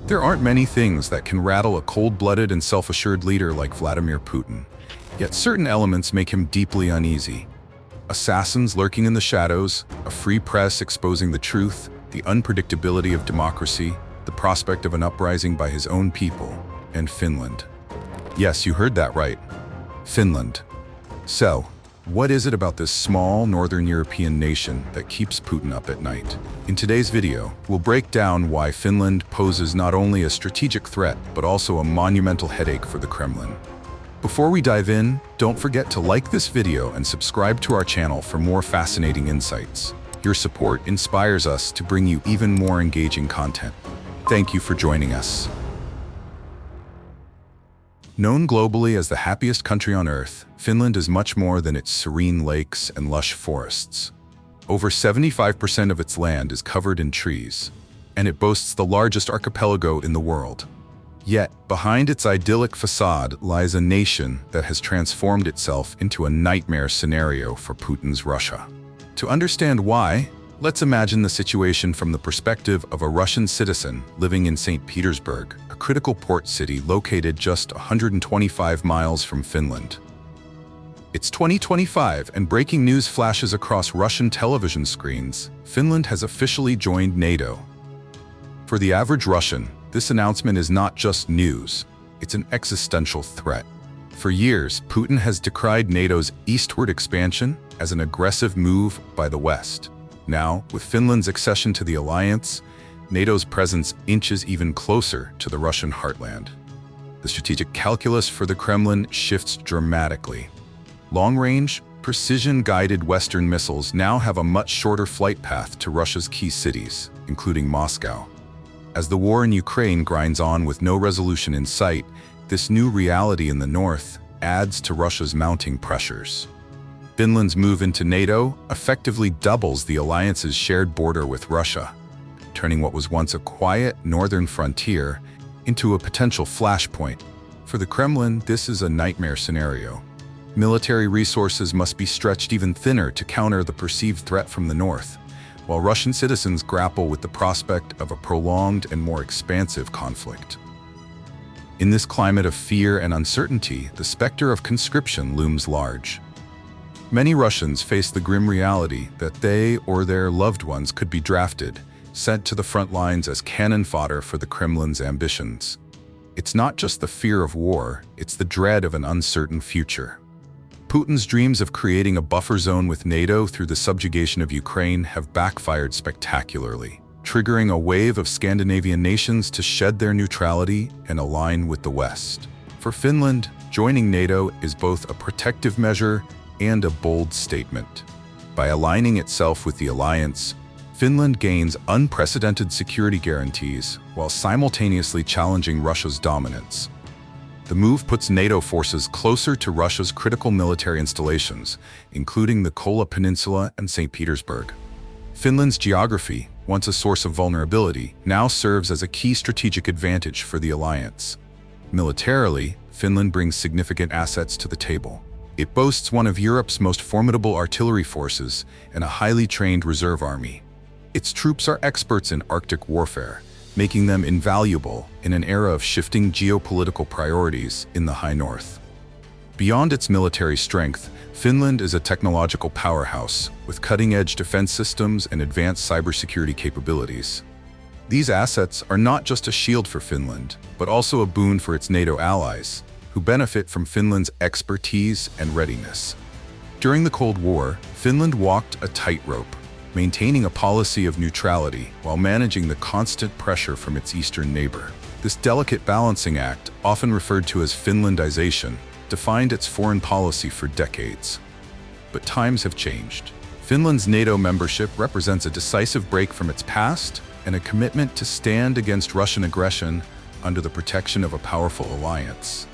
There aren't many things that can rattle a cold-blooded and self-assured leader like Vladimir Putin, yet certain elements make him deeply uneasy. Assassins lurking in the shadows, a free press exposing the truth, the unpredictability of democracy, the prospect of an uprising by his own people, and Finland. Yes, you heard that right. Finland. So, what is it about this small northern European nation that keeps Putin up at night? In today's video, we'll break down why Finland poses not only a strategic threat, but also a monumental headache for the Kremlin. Before we dive in, don't forget to like this video and subscribe to our channel for more fascinating insights. Your support inspires us to bring you even more engaging content. Thank you for joining us. Known globally as the happiest country on Earth, Finland is much more than its serene lakes and lush forests. Over 75% of its land is covered in trees, and it boasts the largest archipelago in the world. Yet, behind its idyllic facade lies a nation that has transformed itself into a nightmare scenario for Putin's Russia. To understand why, let's imagine the situation from the perspective of a Russian citizen living in St. Petersburg, a critical port city located just 125 miles from Finland. It's 2025 and breaking news flashes across Russian television screens. Finland has officially joined NATO. For the average Russian, this announcement is not just news, it's an existential threat. For years, Putin has decried NATO's eastward expansion as an aggressive move by the West. Now, with Finland's accession to the alliance, NATO's presence inches even closer to the Russian heartland. The strategic calculus for the Kremlin shifts dramatically. Long-range, precision-guided Western missiles now have a much shorter flight path to Russia's key cities, including Moscow. As the war in Ukraine grinds on with no resolution in sight, this new reality in the north adds to Russia's mounting pressures. Finland's move into NATO effectively doubles the alliance's shared border with Russia, turning what was once a quiet northern frontier into a potential flashpoint. For the Kremlin, this is a nightmare scenario. Military resources must be stretched even thinner to counter the perceived threat from the north, while Russian citizens grapple with the prospect of a prolonged and more expansive conflict. In this climate of fear and uncertainty, the specter of conscription looms large. Many Russians face the grim reality that they or their loved ones could be drafted, sent to the front lines as cannon fodder for the Kremlin's ambitions. It's not just the fear of war, it's the dread of an uncertain future. Putin's dreams of creating a buffer zone with NATO through the subjugation of Ukraine have backfired spectacularly, triggering a wave of Scandinavian nations to shed their neutrality and align with the West. For Finland, joining NATO is both a protective measure and a bold statement. By aligning itself with the alliance, Finland gains unprecedented security guarantees while simultaneously challenging Russia's dominance. The move puts NATO forces closer to Russia's critical military installations, including the Kola Peninsula and St. Petersburg. Finland's geography, once a source of vulnerability, now serves as a key strategic advantage for the alliance. Militarily, Finland brings significant assets to the table. It boasts one of Europe's most formidable artillery forces and a highly trained reserve army. Its troops are experts in Arctic warfare, making them invaluable in an era of shifting geopolitical priorities in the High North. Beyond its military strength, Finland is a technological powerhouse with cutting-edge defense systems and advanced cybersecurity capabilities. These assets are not just a shield for Finland, but also a boon for its NATO allies, who benefit from Finland's expertise and readiness. During the Cold War, Finland walked a tightrope, maintaining a policy of neutrality while managing the constant pressure from its eastern neighbor. This delicate balancing act, often referred to as Finlandization, defined its foreign policy for decades. But times have changed. Finland's NATO membership represents a decisive break from its past and a commitment to stand against Russian aggression under the protection of a powerful alliance.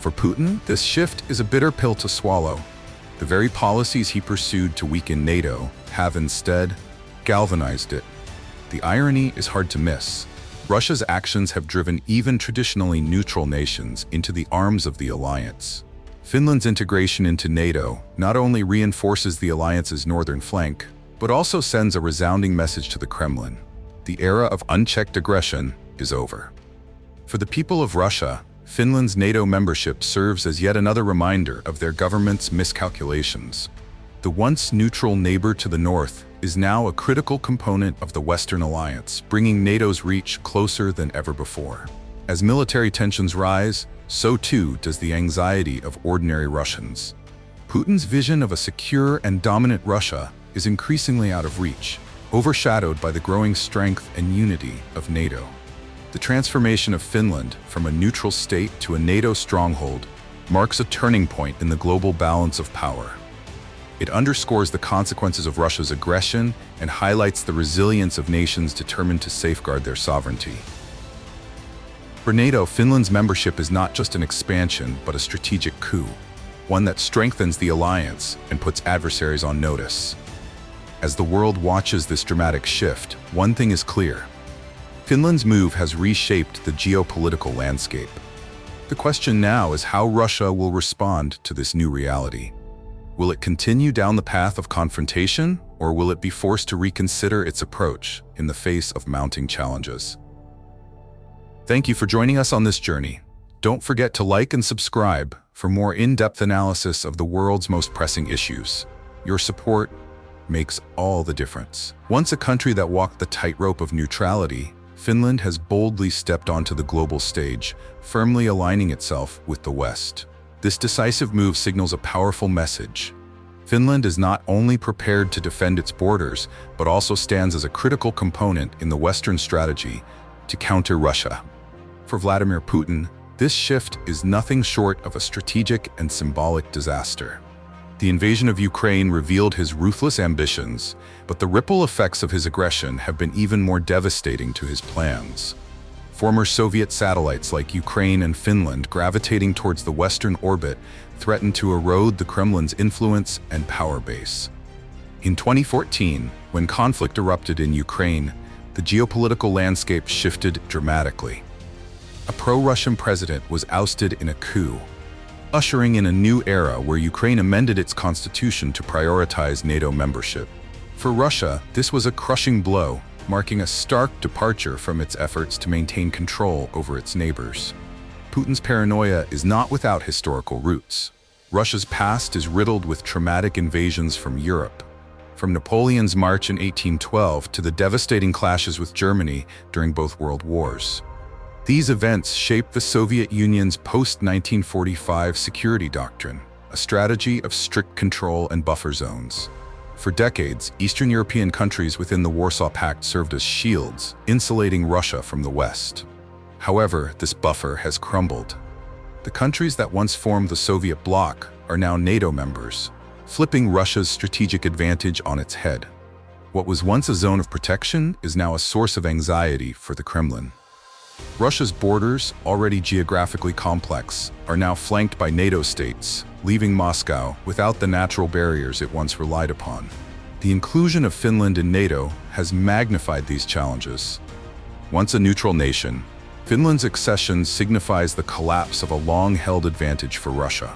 For Putin, this shift is a bitter pill to swallow. The very policies he pursued to weaken NATO have instead galvanized it. The irony is hard to miss. Russia's actions have driven even traditionally neutral nations into the arms of the alliance. Finland's integration into NATO not only reinforces the alliance's northern flank, but also sends a resounding message to the Kremlin. The era of unchecked aggression is over. For the people of Russia, Finland's NATO membership serves as yet another reminder of their government's miscalculations. The once neutral neighbor to the north is now a critical component of the Western alliance, bringing NATO's reach closer than ever before. As military tensions rise, so too does the anxiety of ordinary Russians. Putin's vision of a secure and dominant Russia is increasingly out of reach, overshadowed by the growing strength and unity of NATO. The transformation of Finland from a neutral state to a NATO stronghold marks a turning point in the global balance of power. It underscores the consequences of Russia's aggression and highlights the resilience of nations determined to safeguard their sovereignty. For NATO, Finland's membership is not just an expansion, but a strategic coup, one that strengthens the alliance and puts adversaries on notice. As the world watches this dramatic shift, one thing is clear. Finland's move has reshaped the geopolitical landscape. The question now is how Russia will respond to this new reality. Will it continue down the path of confrontation, or will it be forced to reconsider its approach in the face of mounting challenges? Thank you for joining us on this journey. Don't forget to like and subscribe for more in-depth analysis of the world's most pressing issues. Your support makes all the difference. Once a country that walked the tightrope of neutrality, Finland has boldly stepped onto the global stage, firmly aligning itself with the West. This decisive move signals a powerful message. Finland is not only prepared to defend its borders, but also stands as a critical component in the Western strategy to counter Russia. For Vladimir Putin, this shift is nothing short of a strategic and symbolic disaster. The invasion of Ukraine revealed his ruthless ambitions, but the ripple effects of his aggression have been even more devastating to his plans. Former Soviet satellites like Ukraine and Finland gravitating towards the Western orbit threatened to erode the Kremlin's influence and power base. In 2014, when conflict erupted in Ukraine, the geopolitical landscape shifted dramatically. A pro-Russian president was ousted in a coup, ushering in a new era where Ukraine amended its constitution to prioritize NATO membership. For Russia, this was a crushing blow, marking a stark departure from its efforts to maintain control over its neighbors. Putin's paranoia is not without historical roots. Russia's past is riddled with traumatic invasions from Europe, from Napoleon's march in 1812 to the devastating clashes with Germany during both world wars. These events shaped the Soviet Union's post-1945 security doctrine, a strategy of strict control and buffer zones. For decades, Eastern European countries within the Warsaw Pact served as shields, insulating Russia from the West. However, this buffer has crumbled. The countries that once formed the Soviet bloc are now NATO members, flipping Russia's strategic advantage on its head. What was once a zone of protection is now a source of anxiety for the Kremlin. Russia's borders, already geographically complex, are now flanked by NATO states, leaving Moscow without the natural barriers it once relied upon. The inclusion of Finland in NATO has magnified these challenges. Once a neutral nation, Finland's accession signifies the collapse of a long-held advantage for Russia.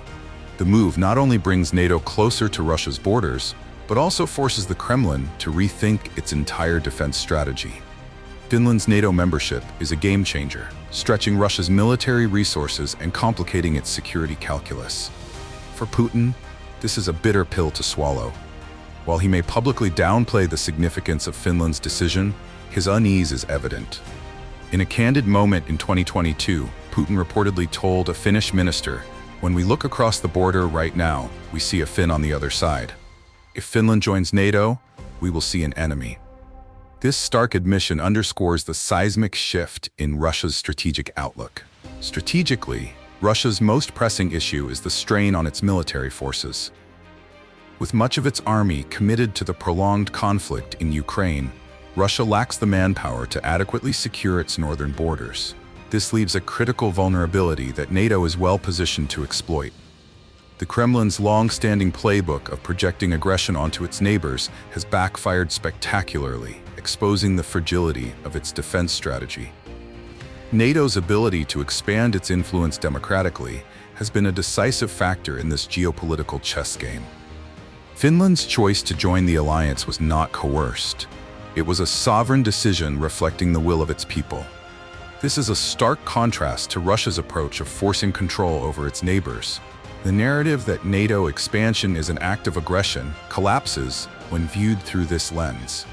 The move not only brings NATO closer to Russia's borders, but also forces the Kremlin to rethink its entire defense strategy. Finland's NATO membership is a game-changer, stretching Russia's military resources and complicating its security calculus. For Putin, this is a bitter pill to swallow. While he may publicly downplay the significance of Finland's decision, his unease is evident. In a candid moment in 2022, Putin reportedly told a Finnish minister, "When we look across the border right now, we see a Finn on the other side. If Finland joins NATO, we will see an enemy." This stark admission underscores the seismic shift in Russia's strategic outlook. Strategically, Russia's most pressing issue is the strain on its military forces. With much of its army committed to the prolonged conflict in Ukraine, Russia lacks the manpower to adequately secure its northern borders. This leaves a critical vulnerability that NATO is well positioned to exploit. The Kremlin's long-standing playbook of projecting aggression onto its neighbors has backfired spectacularly, exposing the fragility of its defense strategy. NATO's ability to expand its influence democratically has been a decisive factor in this geopolitical chess game. Finland's choice to join the alliance was not coerced. It was a sovereign decision reflecting the will of its people. This is a stark contrast to Russia's approach of forcing control over its neighbors. The narrative that NATO expansion is an act of aggression collapses when viewed through this lens.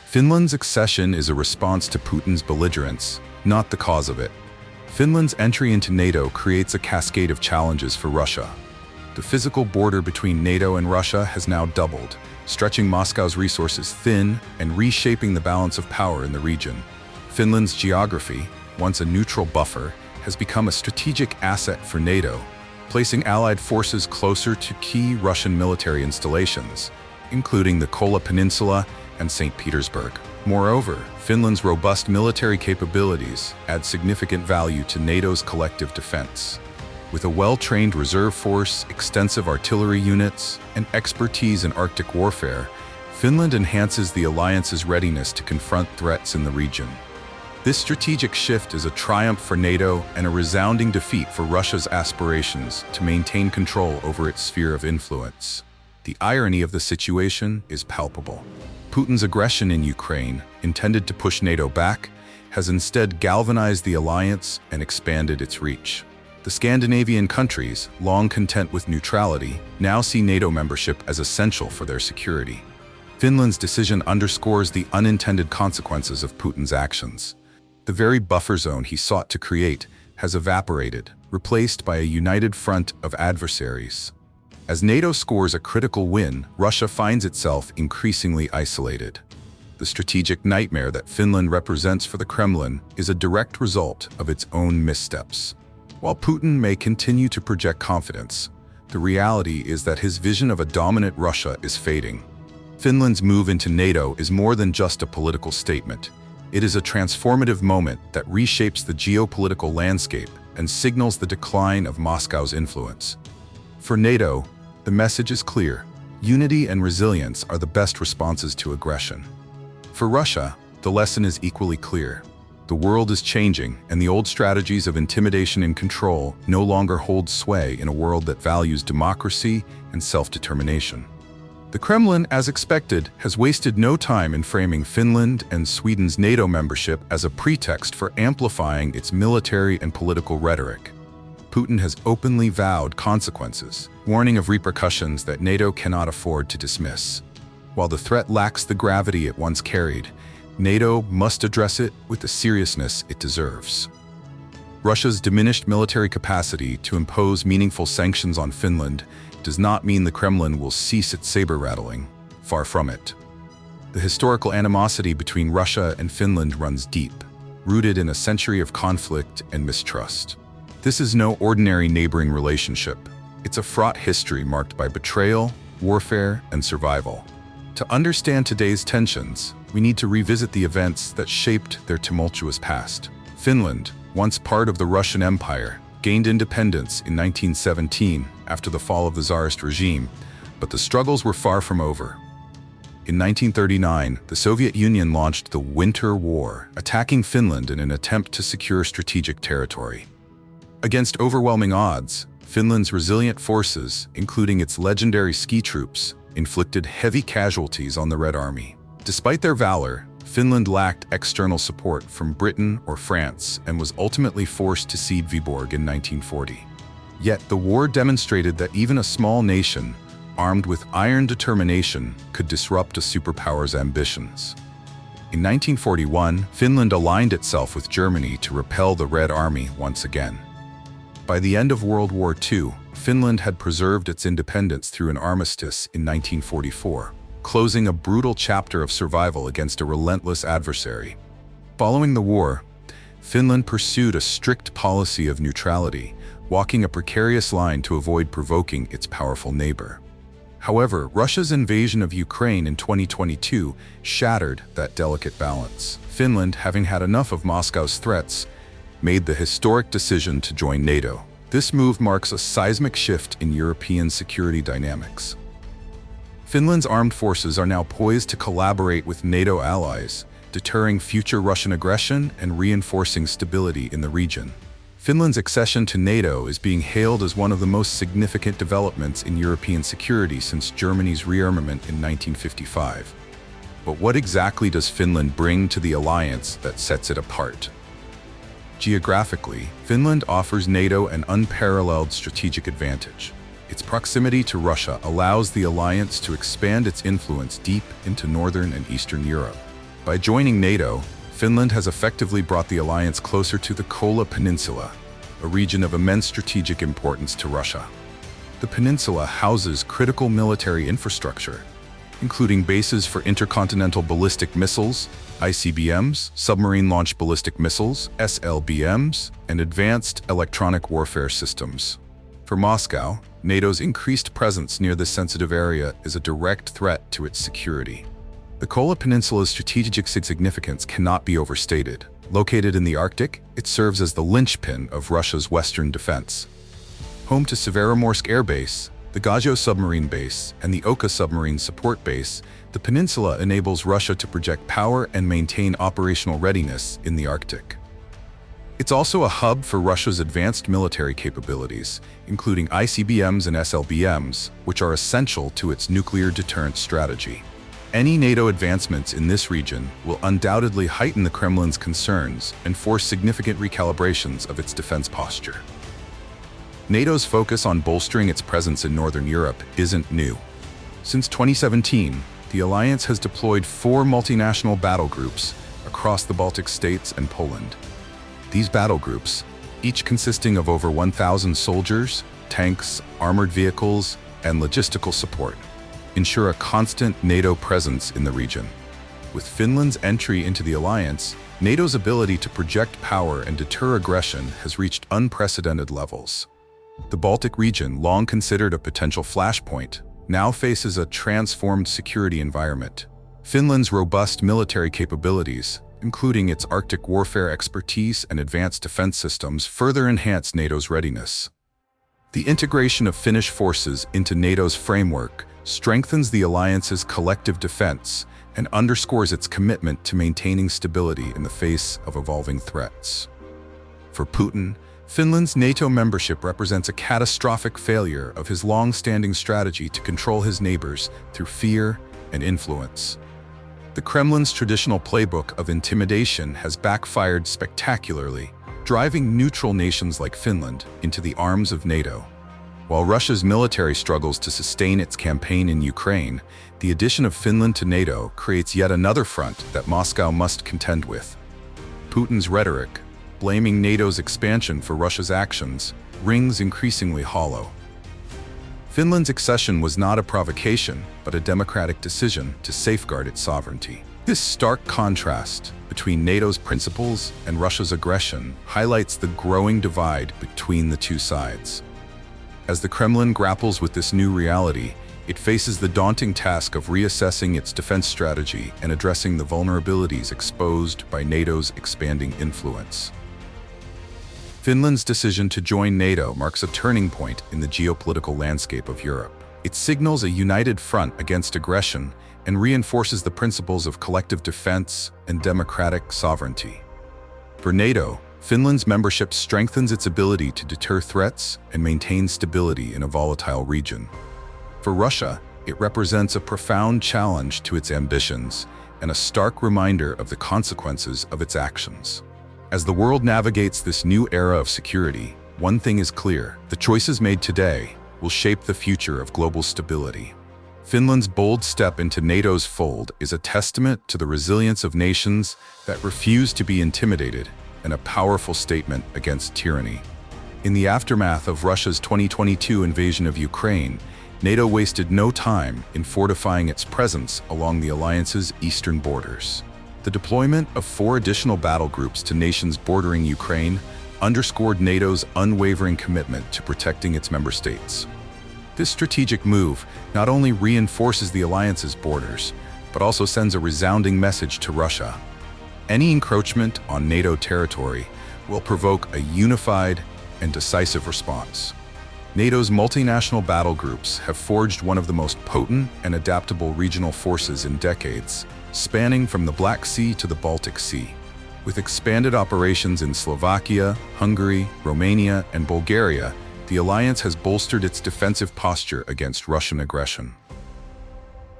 Finland's accession is a response to Putin's belligerence, not the cause of it. Finland's entry into NATO creates a cascade of challenges for Russia. The physical border between NATO and Russia has now doubled, stretching Moscow's resources thin and reshaping the balance of power in the region. Finland's geography, once a neutral buffer, has become a strategic asset for NATO, placing Allied forces closer to key Russian military installations, including the Kola Peninsula and St. Petersburg. Moreover, Finland's robust military capabilities add significant value to NATO's collective defense. With a well-trained reserve force, extensive artillery units, and expertise in Arctic warfare, Finland enhances the alliance's readiness to confront threats in the region. This strategic shift is a triumph for NATO and a resounding defeat for Russia's aspirations to maintain control over its sphere of influence. The irony of the situation is palpable. Putin's aggression in Ukraine, intended to push NATO back, has instead galvanized the alliance and expanded its reach. The Scandinavian countries, long content with neutrality, now see NATO membership as essential for their security. Finland's decision underscores the unintended consequences of Putin's actions. The very buffer zone he sought to create has evaporated, replaced by a united front of adversaries. As NATO scores a critical win, Russia finds itself increasingly isolated. The strategic nightmare that Finland represents for the Kremlin is a direct result of its own missteps. While Putin may continue to project confidence, the reality is that his vision of a dominant Russia is fading. Finland's move into NATO is more than just a political statement. It is a transformative moment that reshapes the geopolitical landscape and signals the decline of Moscow's influence. For NATO, the message is clear: unity and resilience are the best responses to aggression. For Russia, the lesson is equally clear. The world is changing, and the old strategies of intimidation and control no longer hold sway in a world that values democracy and self-determination. The Kremlin, as expected, has wasted no time in framing Finland and Sweden's NATO membership as a pretext for amplifying its military and political rhetoric. Putin has openly vowed consequences, warning of repercussions that NATO cannot afford to dismiss. While the threat lacks the gravity it once carried, NATO must address it with the seriousness it deserves. Russia's diminished military capacity to impose meaningful sanctions on Finland does not mean the Kremlin will cease its saber-rattling. Far from it. The historical animosity between Russia and Finland runs deep, rooted in a century of conflict and mistrust. This is no ordinary neighboring relationship. It's a fraught history marked by betrayal, warfare, and survival. To understand today's tensions, we need to revisit the events that shaped their tumultuous past. Finland, once part of the Russian Empire, gained independence in 1917 after the fall of the Tsarist regime, but the struggles were far from over. In 1939, the Soviet Union launched the Winter War, attacking Finland in an attempt to secure strategic territory. Against overwhelming odds, Finland's resilient forces, including its legendary ski troops, inflicted heavy casualties on the Red Army. Despite their valor, Finland lacked external support from Britain or France and was ultimately forced to cede Viborg in 1940. Yet the war demonstrated that even a small nation, armed with iron determination, could disrupt a superpower's ambitions. In 1941, Finland aligned itself with Germany to repel the Red Army once again. By the end of World War II, Finland had preserved its independence through an armistice in 1944, closing a brutal chapter of survival against a relentless adversary. Following the war, Finland pursued a strict policy of neutrality, walking a precarious line to avoid provoking its powerful neighbor. However, Russia's invasion of Ukraine in 2022 shattered that delicate balance. Finland, having had enough of Moscow's threats, made the historic decision to join NATO. This move marks a seismic shift in European security dynamics. Finland's armed forces are now poised to collaborate with NATO allies, deterring future Russian aggression and reinforcing stability in the region. Finland's accession to NATO is being hailed as one of the most significant developments in European security since Germany's rearmament in 1955. But what exactly does Finland bring to the alliance that sets it apart? Geographically, Finland offers NATO an unparalleled strategic advantage. Its proximity to Russia allows the alliance to expand its influence deep into Northern and Eastern Europe. By joining NATO, Finland has effectively brought the alliance closer to the Kola Peninsula, a region of immense strategic importance to Russia. The peninsula houses critical military infrastructure, including bases for intercontinental ballistic missiles, ICBMs, submarine-launched ballistic missiles, SLBMs, and advanced electronic warfare systems. For Moscow, NATO's increased presence near this sensitive area is a direct threat to its security. The Kola Peninsula's strategic significance cannot be overstated. Located in the Arctic, it serves as the linchpin of Russia's western defense. Home to Severomorsk Air Base, the Gazio submarine base, and the Oka submarine support base, the peninsula enables Russia to project power and maintain operational readiness in the Arctic. It's also a hub for Russia's advanced military capabilities, including ICBMs and SLBMs, which are essential to its nuclear deterrent strategy. Any NATO advancements in this region will undoubtedly heighten the Kremlin's concerns and force significant recalibrations of its defense posture. NATO's focus on bolstering its presence in Northern Europe isn't new. Since 2017, the alliance has deployed 4 multinational battle groups across the Baltic states and Poland. These battle groups, each consisting of over 1,000 soldiers, tanks, armored vehicles, and logistical support, ensure a constant NATO presence in the region. With Finland's entry into the alliance, NATO's ability to project power and deter aggression has reached unprecedented levels. The Baltic region, long considered a potential flashpoint, now faces a transformed security environment. Finland's robust military capabilities, including its Arctic warfare expertise and advanced defense systems, further enhance NATO's readiness. The integration of Finnish forces into NATO's framework strengthens the alliance's collective defense and underscores its commitment to maintaining stability in the face of evolving threats. For Putin, Finland's NATO membership represents a catastrophic failure of his long-standing strategy to control his neighbors through fear and influence. The Kremlin's traditional playbook of intimidation has backfired spectacularly, driving neutral nations like Finland into the arms of NATO. While Russia's military struggles to sustain its campaign in Ukraine, the addition of Finland to NATO creates yet another front that Moscow must contend with. Putin's rhetoric, blaming NATO's expansion for Russia's actions, rings increasingly hollow. Finland's accession was not a provocation, but a democratic decision to safeguard its sovereignty. This stark contrast between NATO's principles and Russia's aggression highlights the growing divide between the two sides. As the Kremlin grapples with this new reality, it faces the daunting task of reassessing its defense strategy and addressing the vulnerabilities exposed by NATO's expanding influence. Finland's decision to join NATO marks a turning point in the geopolitical landscape of Europe. It signals a united front against aggression and reinforces the principles of collective defense and democratic sovereignty. For NATO, Finland's membership strengthens its ability to deter threats and maintain stability in a volatile region. For Russia, it represents a profound challenge to its ambitions and a stark reminder of the consequences of its actions. As the world navigates this new era of security, one thing is clear: the choices made today will shape the future of global stability. Finland's bold step into NATO's fold is a testament to the resilience of nations that refuse to be intimidated and a powerful statement against tyranny. In the aftermath of Russia's 2022 invasion of Ukraine, NATO wasted no time in fortifying its presence along the alliance's eastern borders. The deployment of 4 additional battle groups to nations bordering Ukraine underscored NATO's unwavering commitment to protecting its member states. This strategic move not only reinforces the alliance's borders, but also sends a resounding message to Russia. Any encroachment on NATO territory will provoke a unified and decisive response. NATO's multinational battle groups have forged one of the most potent and adaptable regional forces in decades, spanning from the Black Sea to the Baltic Sea. With expanded operations in Slovakia, Hungary, Romania, and Bulgaria, the alliance has bolstered its defensive posture against Russian aggression.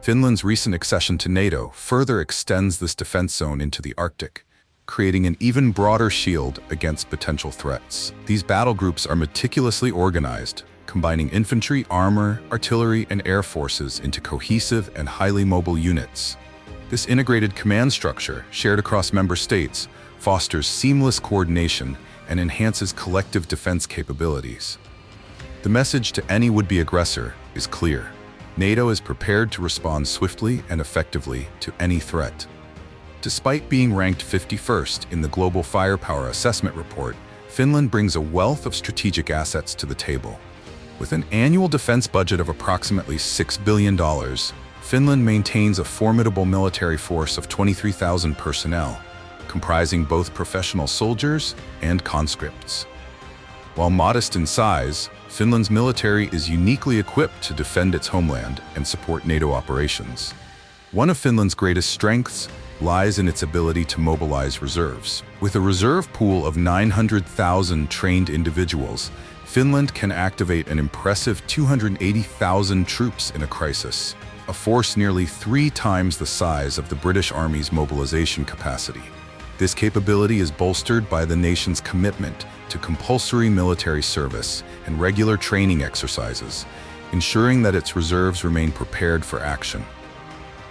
Finland's recent accession to NATO further extends this defense zone into the Arctic, creating an even broader shield against potential threats. These battle groups are meticulously organized, combining infantry, armor, artillery, and air forces into cohesive and highly mobile units. This integrated command structure, shared across member states, fosters seamless coordination and enhances collective defense capabilities. The message to any would-be aggressor is clear. NATO is prepared to respond swiftly and effectively to any threat. Despite being ranked 51st in the Global Firepower Assessment Report, Finland brings a wealth of strategic assets to the table. With an annual defense budget of approximately $6 billion, Finland maintains a formidable military force of 23,000 personnel, comprising both professional soldiers and conscripts. While modest in size, Finland's military is uniquely equipped to defend its homeland and support NATO operations. One of Finland's greatest strengths lies in its ability to mobilize reserves. With a reserve pool of 900,000 trained individuals, Finland can activate an impressive 280,000 troops in a crisis, a force nearly 3 times the size of the British Army's mobilization capacity. This capability is bolstered by the nation's commitment to compulsory military service and regular training exercises, ensuring that its reserves remain prepared for action.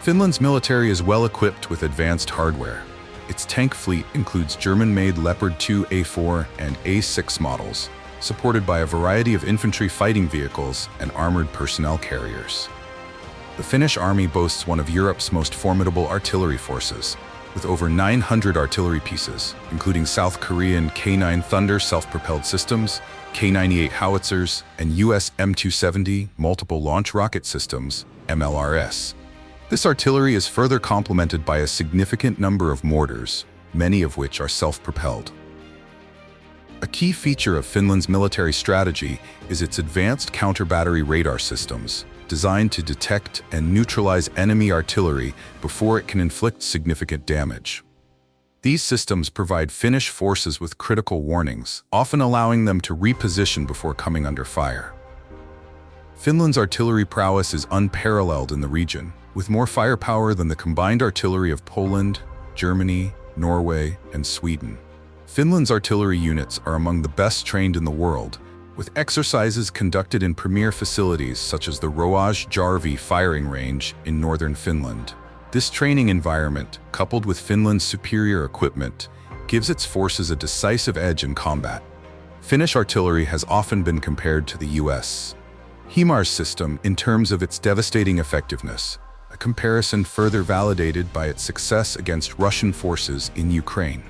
Finland's military is well equipped with advanced hardware. Its tank fleet includes German-made Leopard 2 A4 and A6 models, supported by a variety of infantry fighting vehicles and armored personnel carriers. The Finnish army boasts one of Europe's most formidable artillery forces, with over 900 artillery pieces, including South Korean K9 Thunder self-propelled systems, K98 howitzers, and US M270 multiple launch rocket systems, MLRS. This artillery is further complemented by a significant number of mortars, many of which are self-propelled. A key feature of Finland's military strategy is its advanced counter-battery radar systems, designed to detect and neutralize enemy artillery before it can inflict significant damage. These systems provide Finnish forces with critical warnings, often allowing them to reposition before coming under fire. Finland's artillery prowess is unparalleled in the region, with more firepower than the combined artillery of Poland, Germany, Norway, and Sweden. Finland's artillery units are among the best trained in the world, with exercises conducted in premier facilities such as the Rovajärvi firing range in northern Finland. This training environment, coupled with Finland's superior equipment, gives its forces a decisive edge in combat. Finnish artillery has often been compared to the US HIMARS system in terms of its devastating effectiveness, a comparison further validated by its success against Russian forces in Ukraine.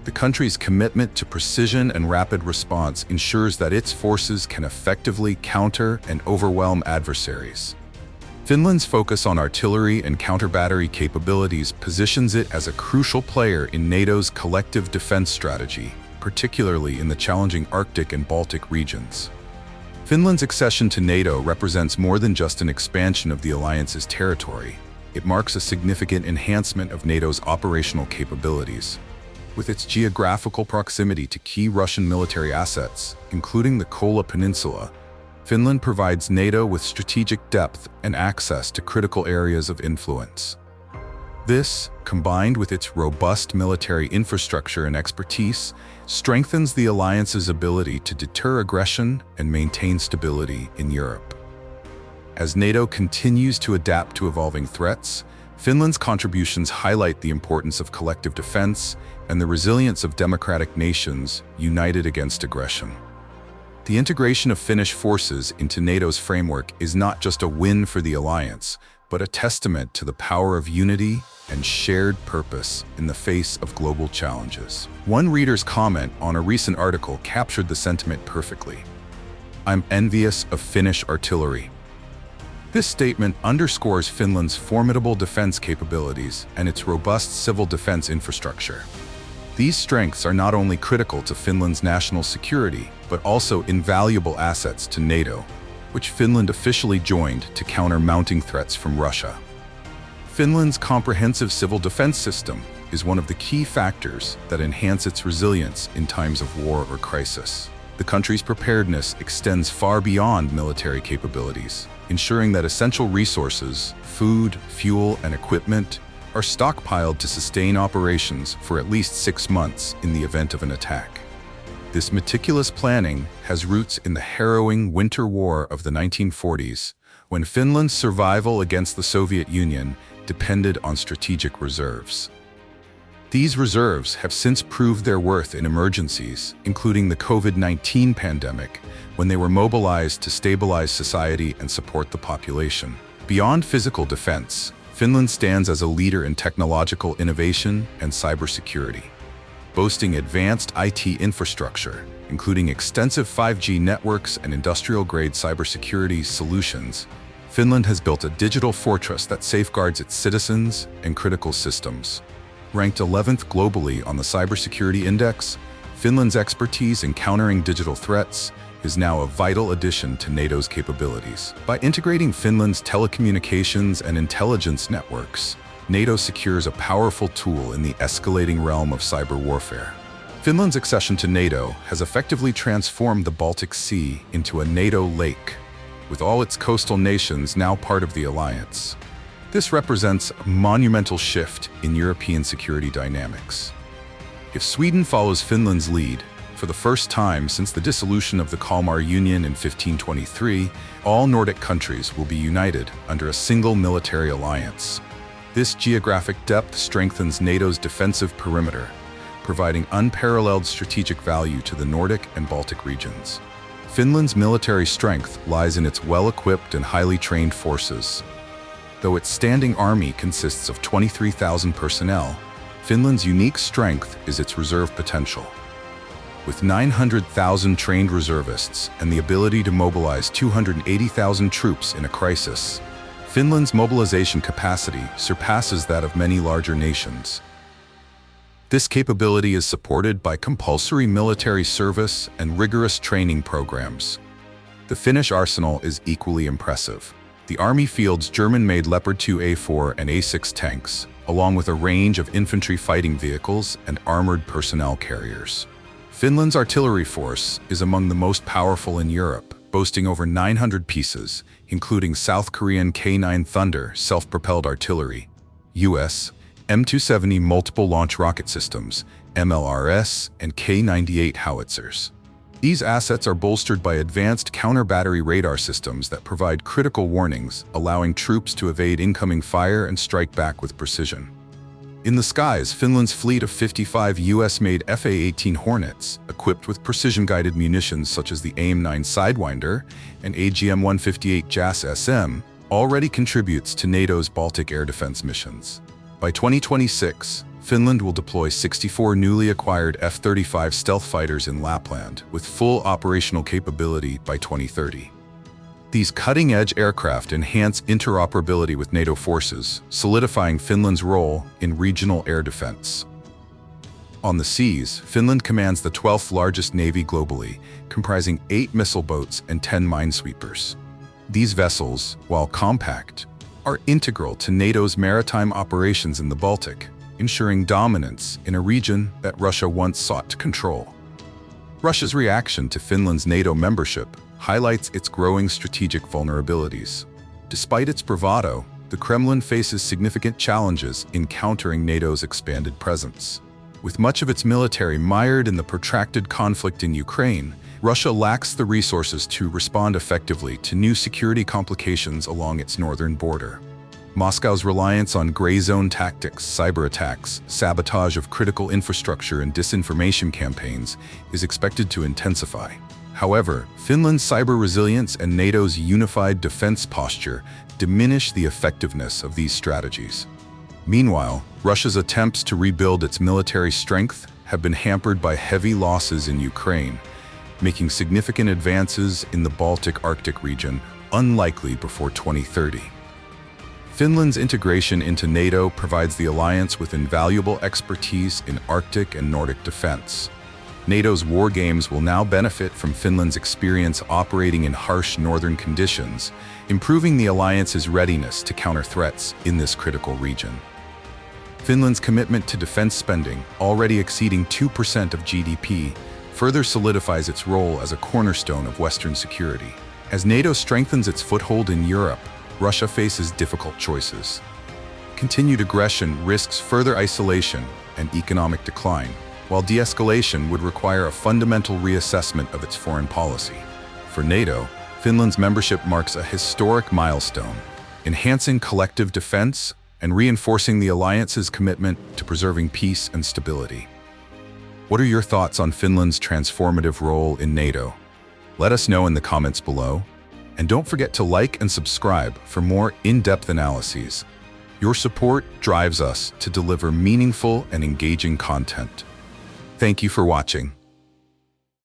The country's commitment to precision and rapid response ensures that its forces can effectively counter and overwhelm adversaries. Finland's focus on artillery and counter-battery capabilities positions it as a crucial player in NATO's collective defense strategy, particularly in the challenging Arctic and Baltic regions. Finland's accession to NATO represents more than just an expansion of the alliance's territory. It marks a significant enhancement of NATO's operational capabilities. With its geographical proximity to key Russian military assets, including the Kola Peninsula, Finland provides NATO with strategic depth and access to critical areas of influence. This, combined with its robust military infrastructure and expertise, strengthens the alliance's ability to deter aggression and maintain stability in Europe. As NATO continues to adapt to evolving threats, Finland's contributions highlight the importance of collective defense and the resilience of democratic nations united against aggression. The integration of Finnish forces into NATO's framework is not just a win for the alliance, but a testament to the power of unity and shared purpose in the face of global challenges. One reader's comment on a recent article captured the sentiment perfectly. "I'm envious of Finnish artillery." This statement underscores Finland's formidable defense capabilities and its robust civil defense infrastructure. These strengths are not only critical to Finland's national security, but also invaluable assets to NATO, which Finland officially joined to counter mounting threats from Russia. Finland's comprehensive civil defense system is one of the key factors that enhance its resilience in times of war or crisis. The country's preparedness extends far beyond military capabilities, ensuring that essential resources, food, fuel, and equipment, are stockpiled to sustain operations for at least 6 months in the event of an attack. This meticulous planning has roots in the harrowing Winter War of the 1940s, when Finland's survival against the Soviet Union depended on strategic reserves. These reserves have since proved their worth in emergencies, including the COVID-19 pandemic, when they were mobilized to stabilize society and support the population. Beyond physical defense, Finland stands as a leader in technological innovation and cybersecurity. Boasting advanced IT infrastructure, including extensive 5G networks and industrial-grade cybersecurity solutions, Finland has built a digital fortress that safeguards its citizens and critical systems. Ranked 11th globally on the Cybersecurity Index, Finland's expertise in countering digital threats is now a vital addition to NATO's capabilities. By integrating Finland's telecommunications and intelligence networks, NATO secures a powerful tool in the escalating realm of cyber warfare. Finland's accession to NATO has effectively transformed the Baltic Sea into a NATO lake, with all its coastal nations now part of the alliance. This represents a monumental shift in European security dynamics. If Sweden follows Finland's lead, for the first time since the dissolution of the Kalmar Union in 1523, all Nordic countries will be united under a single military alliance. This geographic depth strengthens NATO's defensive perimeter, providing unparalleled strategic value to the Nordic and Baltic regions. Finland's military strength lies in its well-equipped and highly trained forces. Though its standing army consists of 23,000 personnel, Finland's unique strength is its reserve potential. With 900,000 trained reservists and the ability to mobilize 280,000 troops in a crisis, Finland's mobilization capacity surpasses that of many larger nations. This capability is supported by compulsory military service and rigorous training programs. The Finnish arsenal is equally impressive. The army fields German-made Leopard 2A4 and A6 tanks, along with a range of infantry fighting vehicles and armored personnel carriers. Finland's artillery force is among the most powerful in Europe, boasting over 900 pieces, including South Korean K9 Thunder self-propelled artillery, US M270 multiple launch rocket systems, MLRS, and K98 howitzers. These assets are bolstered by advanced counter-battery radar systems that provide critical warnings, allowing troops to evade incoming fire and strike back with precision. In the skies, Finland's fleet of 55 US-made FA-18 Hornets, equipped with precision-guided munitions such as the AIM-9 Sidewinder and AGM-158 JAS-SM, already contributes to NATO's Baltic air defense missions. By 2026, Finland will deploy 64 newly acquired F-35 stealth fighters in Lapland, with full operational capability by 2030. These cutting-edge aircraft enhance interoperability with NATO forces, solidifying Finland's role in regional air defense. On the seas, Finland commands the 12th largest navy globally, comprising 8 missile boats and 10 minesweepers. These vessels, while compact, are integral to NATO's maritime operations in the Baltic, ensuring dominance in a region that Russia once sought to control. Russia's reaction to Finland's NATO membership highlights its growing strategic vulnerabilities. Despite its bravado, the Kremlin faces significant challenges in countering NATO's expanded presence. With much of its military mired in the protracted conflict in Ukraine, Russia lacks the resources to respond effectively to new security complications along its northern border. Moscow's reliance on gray zone tactics, cyber attacks, sabotage of critical infrastructure, and disinformation campaigns is expected to intensify. However, Finland's cyber resilience and NATO's unified defense posture diminish the effectiveness of these strategies. Meanwhile, Russia's attempts to rebuild its military strength have been hampered by heavy losses in Ukraine, making significant advances in the Baltic-Arctic region unlikely before 2030. Finland's integration into NATO provides the alliance with invaluable expertise in Arctic and Nordic defense. NATO's war games will now benefit from Finland's experience operating in harsh northern conditions, improving the alliance's readiness to counter threats in this critical region. Finland's commitment to defense spending, already exceeding 2% of GDP, further solidifies its role as a cornerstone of Western security. As NATO strengthens its foothold in Europe, Russia faces difficult choices. Continued aggression risks further isolation and economic decline, while de-escalation would require a fundamental reassessment of its foreign policy. For NATO, Finland's membership marks a historic milestone, enhancing collective defense and reinforcing the alliance's commitment to preserving peace and stability. What are your thoughts on Finland's transformative role in NATO? Let us know in the comments below, and don't forget to like and subscribe for more in-depth analyses. Your support drives us to deliver meaningful and engaging content. Thank you for watching.